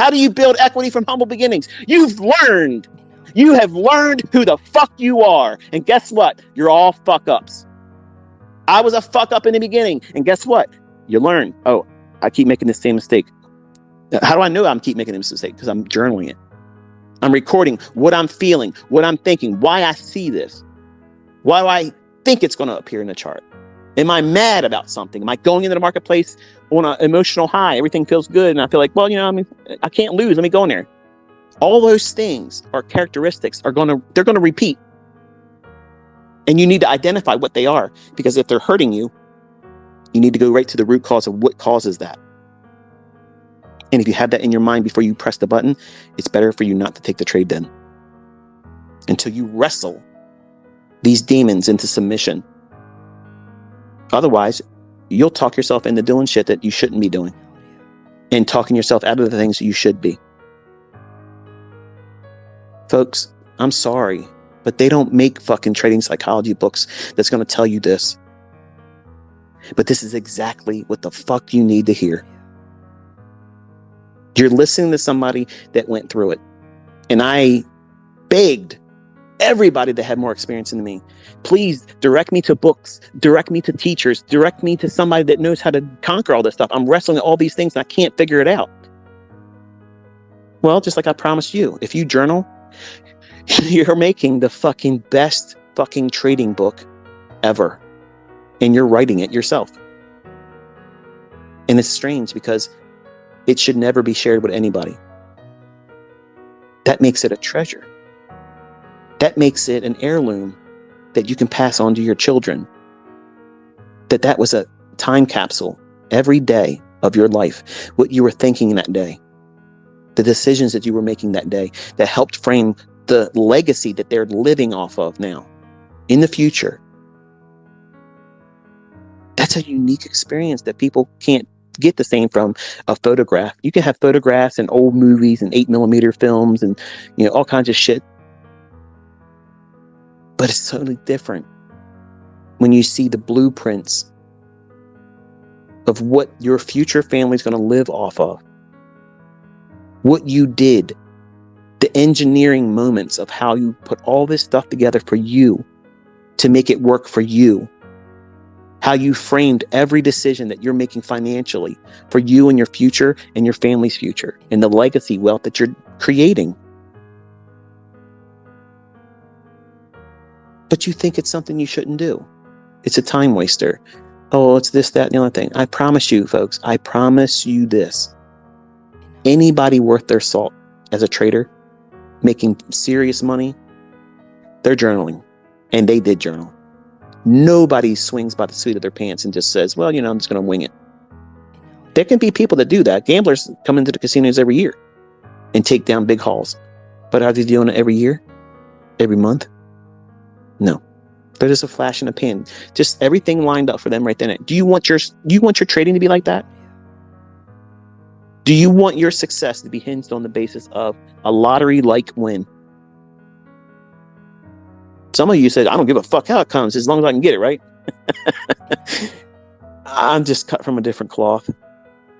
How do you build equity from humble beginnings? You have learned who the fuck you are. And guess what? You're all fuck ups. I was a fuck up in the beginning. And guess what? You learn. Oh, I keep making the same mistake. How do I know I'm keep making this mistake? Because I'm journaling it. I'm recording what I'm feeling, what I'm thinking, why I see this, why do I think it's going to appear in the chart. Am I mad about something? Am I going into the marketplace on an emotional high? Everything feels good. And I feel like, well, I can't lose. Let me go in there. All those things are characteristics they're going to repeat. And you need to identify what they are, because if they're hurting you, you need to go right to the root cause of what causes that. And if you have that in your mind before you press the button, it's better for you not to take the trade then until you wrestle these demons into submission. Otherwise, you'll talk yourself into doing shit that you shouldn't be doing and talking yourself out of the things that you should be. Folks, I'm sorry, but they don't make fucking trading psychology books that's going to tell you this. But this is exactly what the fuck you need to hear. You're listening to somebody that went through it. And I begged everybody that had more experience than me, please direct me to books, direct me to teachers, direct me to somebody that knows how to conquer all this stuff. I'm wrestling with all these things and I can't figure it out. Well, just like I promised you, if you journal, you're making the fucking best fucking trading book ever. And you're writing it yourself. And it's strange because it should never be shared with anybody. That makes it a treasure. That makes it an heirloom that you can pass on to your children. That was a time capsule every day of your life. What you were thinking that day. The decisions that you were making that day that helped frame the legacy that they're living off of now in the future. That's a unique experience that people can't get the same from a photograph. You can have photographs and old movies and 8mm films and all kinds of shit. But it's totally different when you see the blueprints of what your future family is going to live off of. What you did, the engineering moments of how you put all this stuff together for you to make it work for you. How you framed every decision that you're making financially for you and your future and your family's future and the legacy wealth that you're creating. But you think it's something you shouldn't do. It's a time waster. Oh, it's this, that, and the other thing. I promise you, folks, I promise you this. Anybody worth their salt as a trader, making serious money, they're journaling. And they did journal. Nobody swings by the seat of their pants and just says, well, I'm just going to wing it. There can be people that do that. Gamblers come into the casinos every year and take down big hauls. But are they doing it every year? Every month? No. They're just a flash in a pan. Just everything lined up for them right then. Do you want your trading to be like that? Do you want your success to be hinged on the basis of a lottery-like win? Some of you said, I don't give a fuck how it comes as long as I can get it, right? I'm just cut from a different cloth.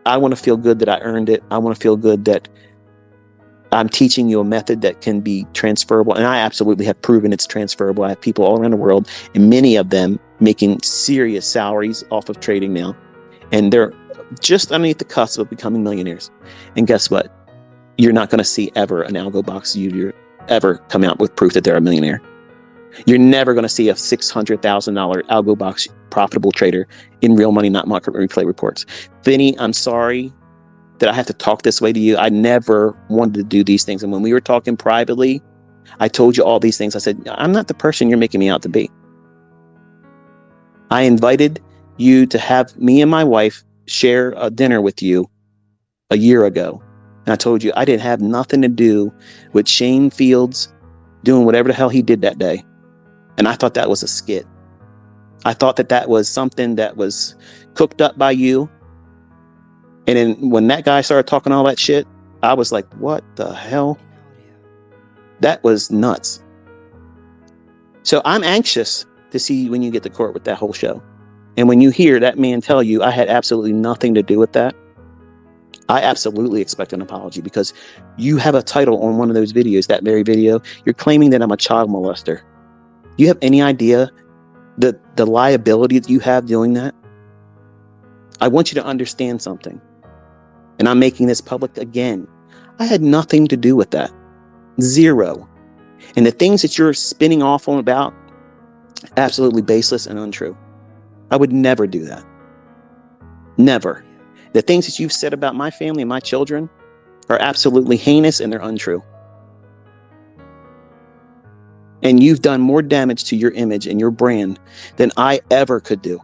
I want to feel good that I earned it. I want to feel good that I'm teaching you a method that can be transferable. And I absolutely have proven it's transferable. I have people all around the world, and many of them making serious salaries off of trading now. And they're just underneath the cusp of becoming millionaires. And guess what? You're not going to see ever an algo box you ever come out with proof that they're a millionaire. You're never going to see a $600,000 algo box profitable trader in Real Money Not Market Replay reports. Vinny, I'm sorry that I have to talk this way to you. I never wanted to do these things. And when we were talking privately, I told you all these things. I said, I'm not the person you're making me out to be. I invited you to have me and my wife share a dinner with you a year ago. And I told you I didn't have nothing to do with Shane Fields doing whatever the hell he did that day. And I thought that was a skit. I thought that was something that was cooked up by you. And then when that guy started talking all that shit, I was like, what the hell? That was nuts. So I'm anxious to see when you get to court with that whole show. And when you hear that man tell you I had absolutely nothing to do with that, I absolutely expect an apology, because you have a title on one of those videos, that very video, you're claiming that I'm a child molester. Do you have any idea the liability that you have doing that? I want you to understand something, and I'm making this public again. I had nothing to do with that. Zero. And the things that you're spinning off on about, absolutely baseless and untrue. I would never do that. Never. The things that you've said about my family and my children are absolutely heinous, and they're untrue. And you've done more damage to your image and your brand than I ever could do.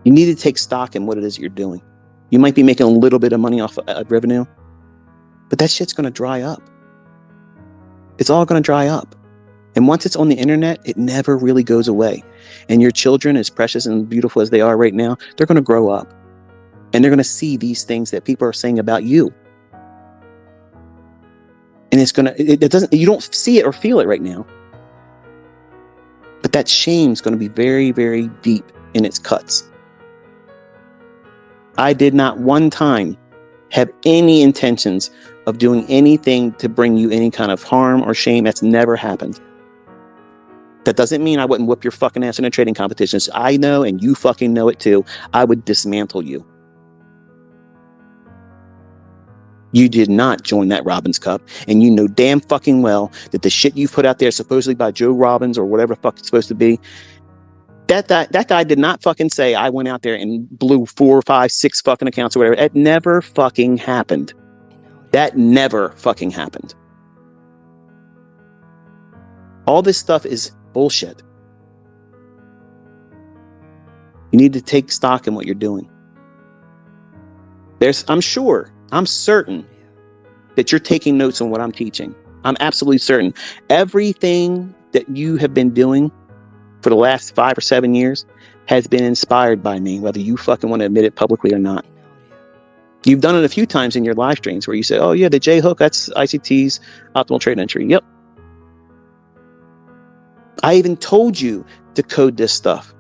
You need to take stock in what it is you're doing. You might be making a little bit of money off of revenue, but that shit's going to dry up. It's all going to dry up. And once it's on the internet, it never really goes away. And your children, as precious and beautiful as they are right now, they're going to grow up. And they're going to see these things that people are saying about you. And it's going to, it doesn't, you don't see it or feel it right now. But that shame's going to be very, very deep in its cuts. I did not one time have any intentions of doing anything to bring you any kind of harm or shame. That's never happened. That doesn't mean I wouldn't whoop your fucking ass in a trading competitions. I know, and you fucking know it too. I would dismantle you. You did not join that Robbins Cup, and you know damn fucking well that the shit you put out there, supposedly by Joe Robbins or whatever the fuck it's supposed to be, that guy did not fucking say I went out there and blew 4, 5, 6 fucking accounts or whatever. It never fucking happened. That never fucking happened. All this stuff is bullshit. You need to take stock in what you're doing. I'm certain that you're taking notes on what I'm teaching. I'm absolutely certain. Everything that you have been doing for the last 5 or 7 years has been inspired by me, whether you fucking want to admit it publicly or not. You've done it a few times in your live streams where you say, oh yeah, the J hook, that's ICT's optimal trade entry. Yep. I even told you to code this stuff.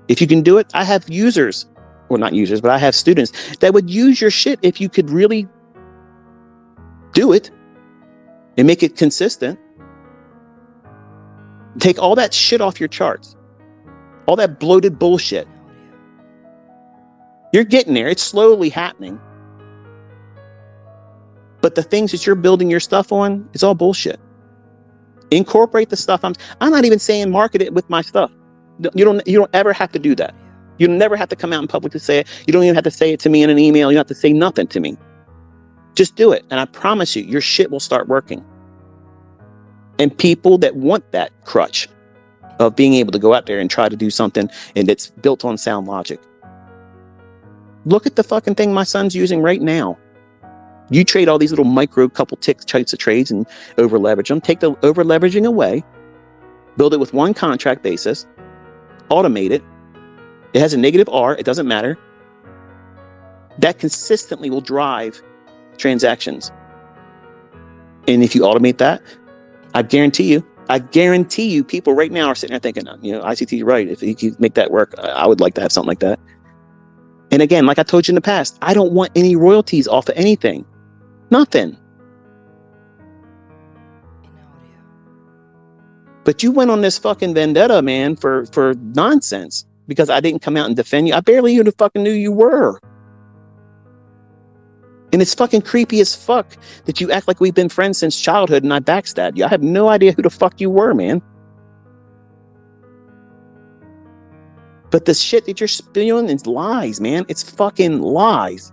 If you can do it, I have users, or not users, but I have students that would use your shit if you could really do it and make it consistent. Take all that shit off your charts. All that bloated bullshit. You're getting there. It's slowly happening. But the things that you're building your stuff on, it's all bullshit. Incorporate the stuff. I'm not even saying market it with my stuff. You don't ever have to do that. You never have to come out in public to say it. You don't even have to say it to me in an email. You don't have to say nothing to me. Just do it. And I promise you, your shit will start working. And people that want that crutch of being able to go out there and try to do something and it's built on sound logic. Look at the fucking thing my son's using right now. You trade all these little micro couple types of trades and over leverage them. Take the over leveraging away, build it with one contract basis, automate it. It has a negative R. It doesn't matter. That consistently will drive transactions. And if you automate that, I guarantee you people right now are sitting there thinking, ICT is right. If he can make that work, I would like to have something like that. And again, like I told you in the past, I don't want any royalties off of anything. Nothing. But you went on this fucking vendetta, man, for nonsense because I didn't come out and defend you. I barely even fucking knew you were. And it's fucking creepy as fuck that you act like we've been friends since childhood and I backstabbed you. I have no idea who the fuck you were, man. But the shit that you're spewing is lies, man. It's fucking lies.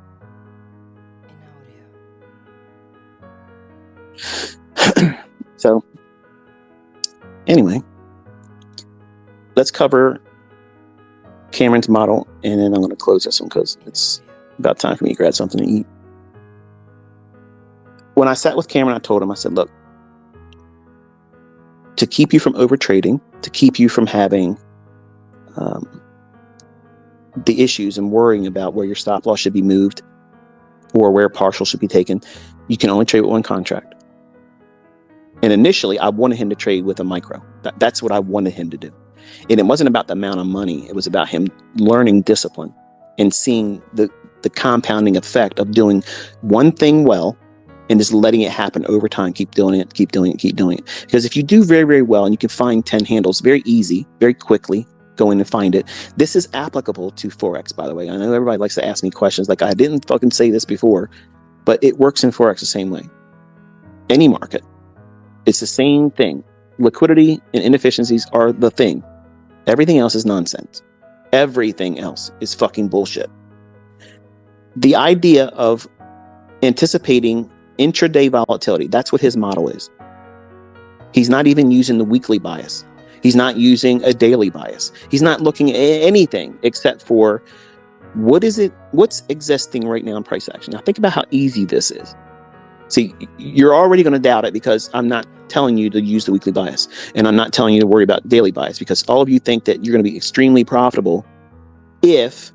So, anyway, let's cover Cameron's model, and then I'm going to close this one because it's about time for me to grab something to eat. When I sat with Cameron, I told him, I said, look, to keep you from over trading, to keep you from having the issues and worrying about where your stop loss should be moved or where partial should be taken, you can only trade with one contract. And initially, I wanted him to trade with a micro. That's what I wanted him to do. And it wasn't about the amount of money. It was about him learning discipline and seeing the compounding effect of doing one thing well and just letting it happen over time. Keep doing it, keep doing it, keep doing it. Because if you do very, very well and you can find 10 handles very easy, very quickly, go in and find it. This is applicable to Forex, by the way. I know everybody likes to ask me questions like, I didn't fucking say this before, but it works in Forex the same way. Any market. It's the same thing. Liquidity and inefficiencies are the thing. Everything else is nonsense. Everything else is fucking bullshit. The idea of anticipating intraday volatility, that's what his model is. He's not even using the weekly bias. He's not using a daily bias. He's not looking at anything except for what's existing right now in price action. Now think about how easy this is. See, you're already going to doubt it because I'm not telling you to use the weekly bias, and I'm not telling you to worry about daily bias, because all of you think that you're going to be extremely profitable if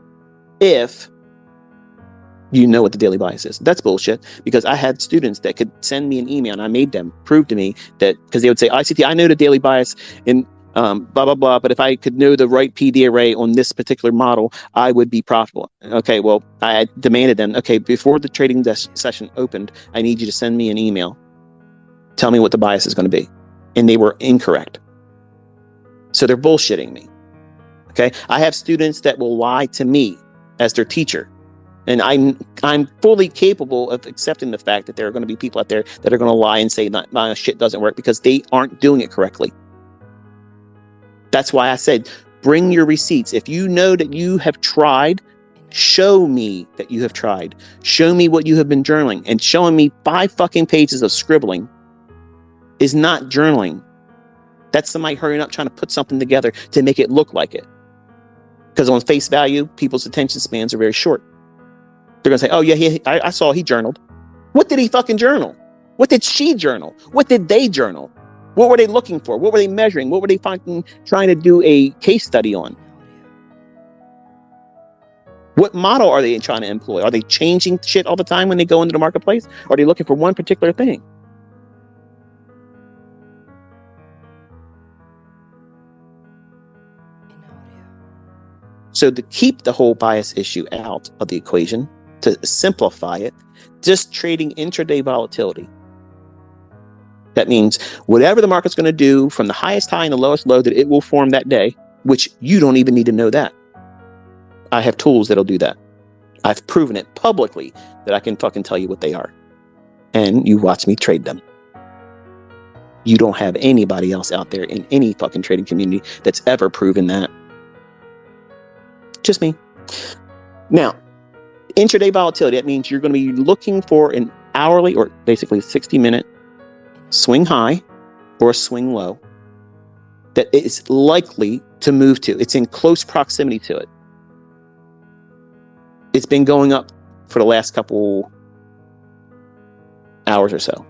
you know what the daily bias is. That's bullshit, because I had students that could send me an email and I made them prove to me that, because they would say, ICT, I know the daily bias in blah, blah, blah, but if I could know the right PD array on this particular model, I would be profitable. Okay, well, I demanded them, okay, before the trading session opened, I need you to send me an email. Tell me what the bias is going to be. And they were incorrect. So they're bullshitting me. Okay, I have students that will lie to me as their teacher. And I'm fully capable of accepting the fact that there are going to be people out there that are going to lie and say my shit doesn't work because they aren't doing it correctly. That's why I said, bring your receipts. If you know that you have tried, show me that you have tried. Show me what you have been journaling. And showing me 5 fucking pages of scribbling is not journaling. That's somebody hurrying up trying to put something together to make it look like it. Because on face value, people's attention spans are very short. They're going to say, oh yeah, I saw he journaled. What did he fucking journal? What did she journal? What did they journal? What were they looking for? What were they measuring? What were they fucking trying to do a case study on? What model are they trying to employ? Are they changing shit all the time when they go into the marketplace? Or are they looking for one particular thing? So to keep the whole bias issue out of the equation, to simplify it, just trading intraday volatility. That means whatever the market's going to do from the highest high and the lowest low that it will form that day, which you don't even need to know that. I have tools that'll do that. I've proven it publicly that I can fucking tell you what they are. And you watch me trade them. You don't have anybody else out there in any fucking trading community that's ever proven that. Just me. Now, intraday volatility, that means you're going to be looking for an hourly or basically 60-minute swing high or a swing low that is likely to move to. It's in close proximity to it. It's been going up for the last couple hours or so.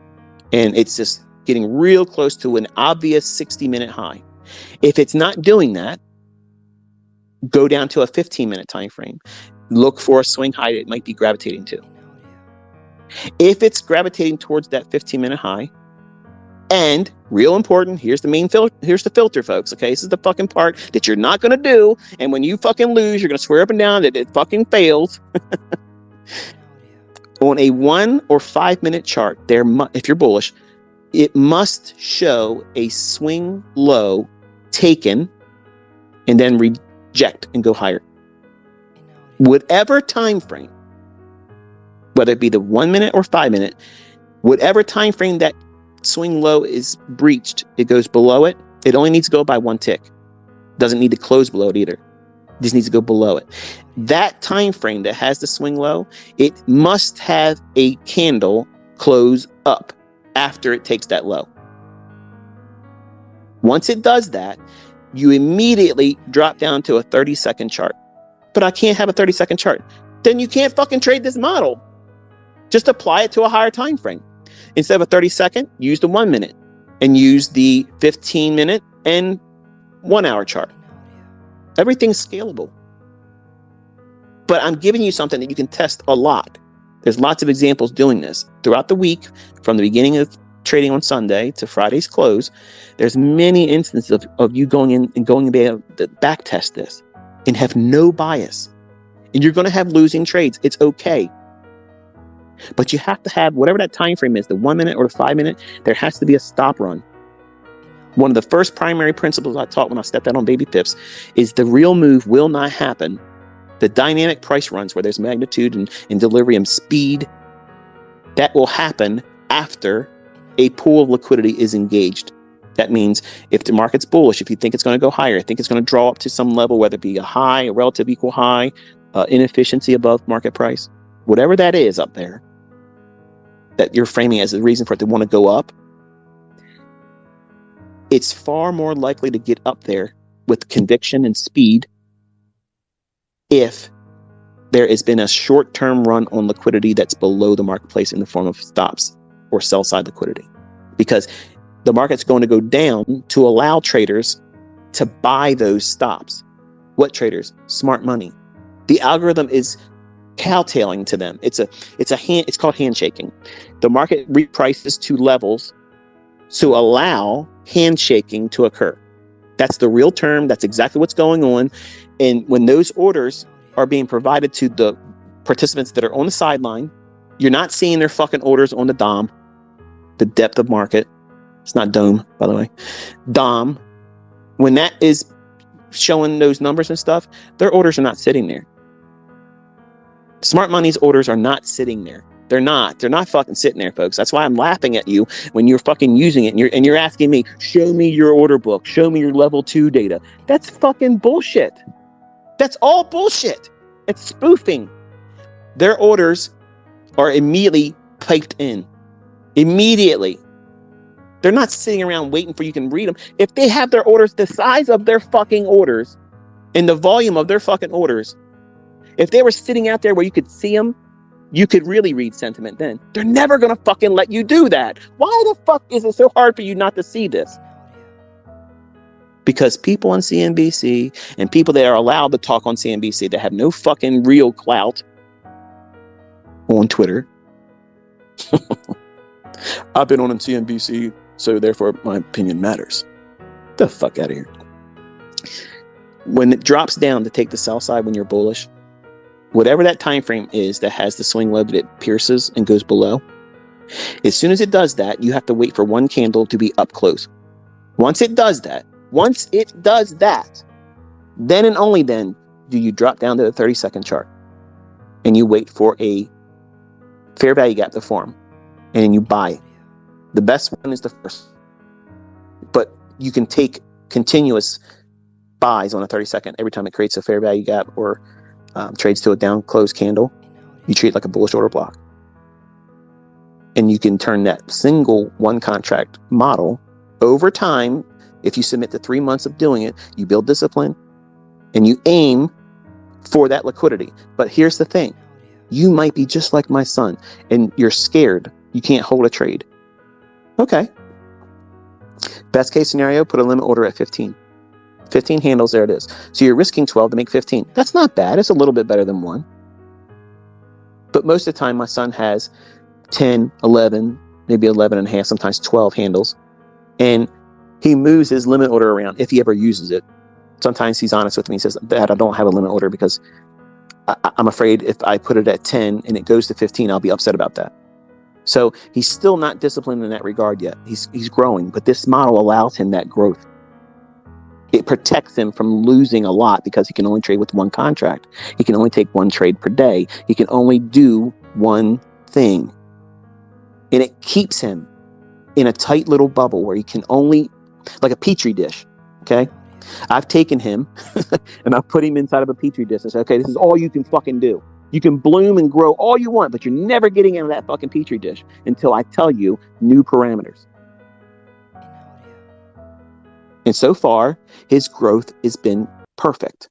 And it's just getting real close to an obvious 60-minute high. If it's not doing that, go down to a 15-minute time frame. Look for a swing high that it might be gravitating to. If it's gravitating towards that 15-minute high, and real important, here's the filter, folks. Okay, this is the fucking part that you're not going to do. And when you fucking lose, you're going to swear up and down that it fucking fails. On a 1 or 5 minute chart, if you're bullish, it must show a swing low taken and then reject and go higher. Whatever time frame, whether it be the 1 minute or 5 minute, whatever time frame that swing low is breached, it goes below it. It only needs to go by 1 tick. Doesn't need to close below it either. It just needs to go below it. That time frame that has the swing low, it must have a candle close up after it takes that low. Once it does that, you immediately drop down to a 30-second chart. But I can't have a 30-second chart. Then you can't fucking trade this model. Just apply it to a higher time frame. Instead of a 30-second, use the 1 minute and use the 15-minute and 1 hour chart. Everything's scalable. But I'm giving you something that you can test a lot. There's lots of examples doing this throughout the week, from the beginning of trading on Sunday to Friday's close. There's many instances of you going in and going to be able to back test this and have no bias And you're going to have losing trades. It's okay. But you have to have whatever that time frame is, the 1 minute or the 5 minute, there has to be a stop run. One of the first primary principles I taught when I stepped out on baby pips is the real move will not happen. The dynamic price runs where there's magnitude and delivery and speed, that will happen after a pool of liquidity is engaged. That means if the market's bullish, if you think it's going to go higher, I think it's going to draw up to some level, whether it be a high, a relative equal high, inefficiency above market price, whatever that is up there, that you're framing as a reason for it to want to go up, it's far more likely to get up there with conviction and speed if there has been a short-term run on liquidity that's below the marketplace in the form of stops or sell-side liquidity. Because the market's going to go down to allow traders to buy those stops. What traders? Smart money. The algorithm is cowtailing to them. It's called handshaking. The market reprices to levels to allow handshaking to occur. That's the real term. That's exactly what's going on. And when those orders are being provided to the participants that are on the sideline, you're not seeing their fucking orders on the DOM, the depth of market. It's not DOM, by the way. DOM. When that is showing those numbers and stuff, their orders are not sitting there. Smart money's orders are not sitting there. They're not fucking sitting there, folks. That's why I'm laughing at you when you're fucking using it and you're asking me, show me your order book, show me your level 2 data. That's fucking bullshit. That's all bullshit. It's spoofing. Their orders are immediately piped in. Immediately. They're not sitting around waiting for you can read them. If they have their orders the size of their fucking orders and the volume of their fucking orders, if they were sitting out there where you could see them, you could really read sentiment then. They're never going to fucking let you do that. Why the fuck is it so hard for you not to see this? Because people on CNBC and people that are allowed to talk on CNBC that have no fucking real clout on Twitter. I've been on CNBC, so therefore my opinion matters. The fuck out of here. When it drops down to take the sell side when you're bullish, whatever that time frame is that has the swing low that it pierces and goes below, as soon as it does that, you have to wait for one candle to be up close. Once it does that, then and only then do you drop down to the 30-second chart and you wait for a fair value gap to form and then you buy. The best one is the first, but you can take continuous buys on a 30-second every time it creates a fair value gap or trades to a down close candle. You treat it like a bullish order block. And you can turn that single one contract model over time. If you submit to 3 months of doing it, you build discipline and you aim for that liquidity. But here's the thing. You might be just like my son and you're scared. You can't hold a trade. Okay. Best case scenario, put a limit order at 15. 15 handles, there it is. So you're risking 12 to make 15. That's not bad. It's a little bit better than 1. But most of the time, my son has 10, 11, maybe 11 and a half, sometimes 12 handles. And he moves his limit order around if he ever uses it. Sometimes he's honest with me. He says, Dad, I don't have a limit order because I'm afraid if I put it at 10 and it goes to 15, I'll be upset about that. So he's still not disciplined in that regard yet. He's growing, but this model allows him that growth. It protects him from losing a lot because he can only trade with one contract. He can only take one trade per day. He can only do one thing. And it keeps him in a tight little bubble where he can only, like a petri dish, okay? I've taken him and I've put him inside of a petri dish and said, okay, this is all you can fucking do. You can bloom and grow all you want, but you're never getting out of that fucking petri dish until I tell you new parameters. And so far, his growth has been perfect.